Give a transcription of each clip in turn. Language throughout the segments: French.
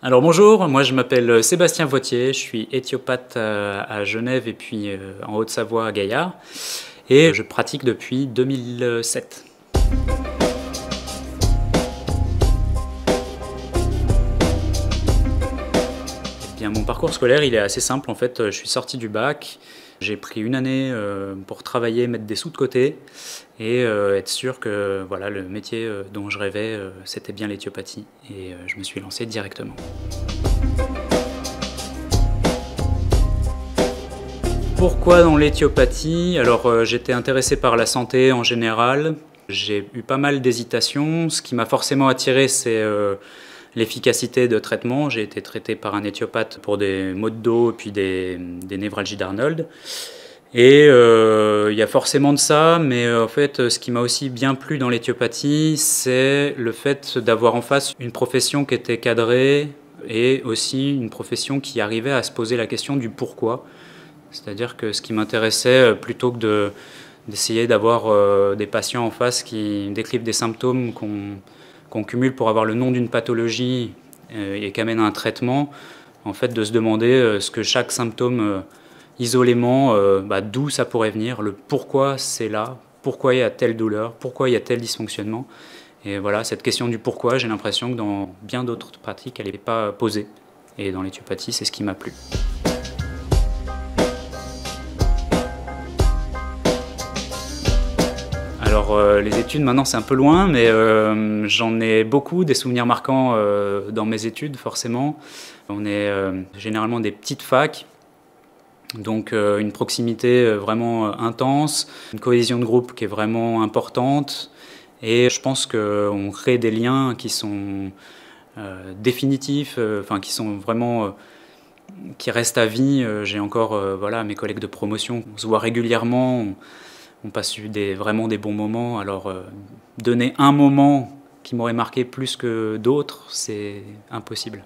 Alors bonjour, moi je m'appelle Sébastien Vautier, je suis éthiopathe à Genève et puis en Haute-Savoie à Gaillard et je pratique depuis 2007. Eh bien, mon parcours scolaire il est assez simple en fait, je suis sorti du bac, j'ai pris une année pour travailler, mettre des sous de côté et être sûr que voilà, le métier dont je rêvais c'était bien l'éthiopathie et je me suis lancé directement. Pourquoi dans l'éthiopathie? Alors j'étais intéressé par la santé en général, j'ai eu pas mal d'hésitations. Ce qui m'a forcément attiré c'est l'efficacité de traitement. J'ai été traité par un éthiopathe pour des maux de dos et puis des névralgies d'Arnold. Et il y a forcément de ça, mais en fait ce qui m'a aussi bien plu dans l'éthiopathie c'est le fait d'avoir en face une profession qui était cadrée et aussi une profession qui arrivait à se poser la question du pourquoi. C'est-à-dire que ce qui m'intéressait, plutôt que d'essayer d'avoir des patients en face qui décrivent des symptômes qu'on cumule pour avoir le nom d'une pathologie et qu'amène à un traitement, en fait de se demander ce que chaque symptôme isolément, d'où ça pourrait venir, le pourquoi c'est là, pourquoi il y a telle douleur, pourquoi il y a tel dysfonctionnement. Et voilà, cette question du pourquoi, j'ai l'impression que dans bien d'autres pratiques, elle n'est pas posée. Et dans l'éthiopathie, c'est ce qui m'a plu. Alors les études maintenant c'est un peu loin, mais j'en ai beaucoup, des souvenirs marquants dans mes études forcément. On est généralement des petites facs, donc une proximité vraiment intense, une cohésion de groupe qui est vraiment importante, et je pense qu'on crée des liens qui sont définitifs, qui sont vraiment qui restent à vie. J'ai encore voilà, mes collègues de promotion, on se voit régulièrement. On passe vraiment des bons moments. Alors, donner un moment qui m'aurait marqué plus que d'autres, c'est impossible.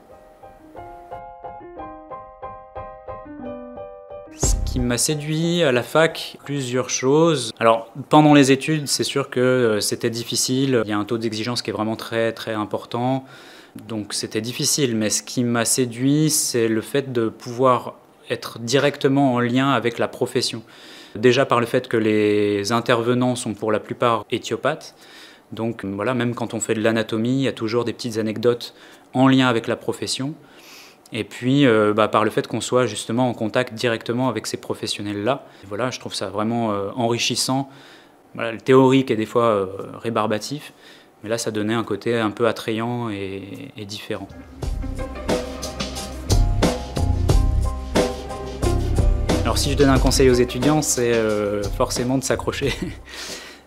Ce qui m'a séduit à la fac, plusieurs choses. Alors, pendant les études, c'est sûr que c'était difficile. Il y a un taux d'exigence qui est vraiment très, très important. Donc, c'était difficile. Mais ce qui m'a séduit, c'est le fait de pouvoir être directement en lien avec la profession. Déjà par le fait que les intervenants sont pour la plupart éthiopathes, donc voilà, même quand on fait de l'anatomie, il y a toujours des petites anecdotes en lien avec la profession. Et puis par le fait qu'on soit justement en contact directement avec ces professionnels-là. Voilà, je trouve ça vraiment enrichissant. Voilà, le théorique est des fois rébarbatif, mais là ça donnait un côté un peu attrayant et différent. Alors si je donne un conseil aux étudiants, c'est forcément de s'accrocher.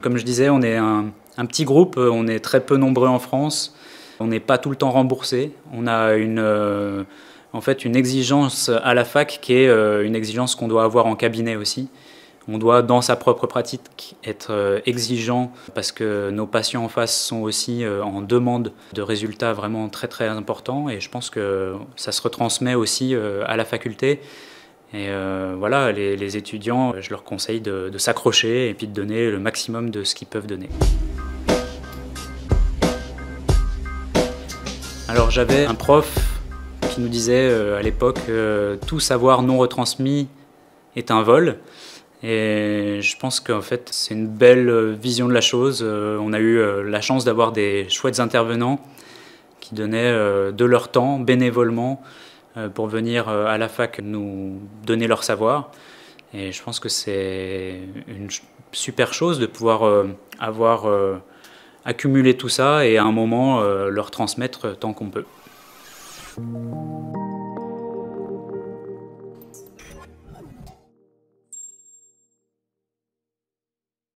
Comme je disais, on est un petit groupe, on est très peu nombreux en France, on n'est pas tout le temps remboursé. On a en fait une exigence à la fac qui est une exigence qu'on doit avoir en cabinet aussi. On doit, dans sa propre pratique, être exigeant parce que nos patients en face sont aussi en demande de résultats vraiment très très importants, et je pense que ça se retransmet aussi à la faculté. Et voilà, les étudiants, je leur conseille de s'accrocher et puis de donner le maximum de ce qu'ils peuvent donner. Alors j'avais un prof qui nous disait à l'époque tout savoir non retransmis est un vol. Et je pense qu'en fait c'est une belle vision de la chose. On a eu la chance d'avoir des chouettes intervenants qui donnaient de leur temps bénévolement pour venir à la fac nous donner leur savoir. Et je pense que c'est une super chose de pouvoir avoir accumulé tout ça et à un moment leur transmettre tant qu'on peut.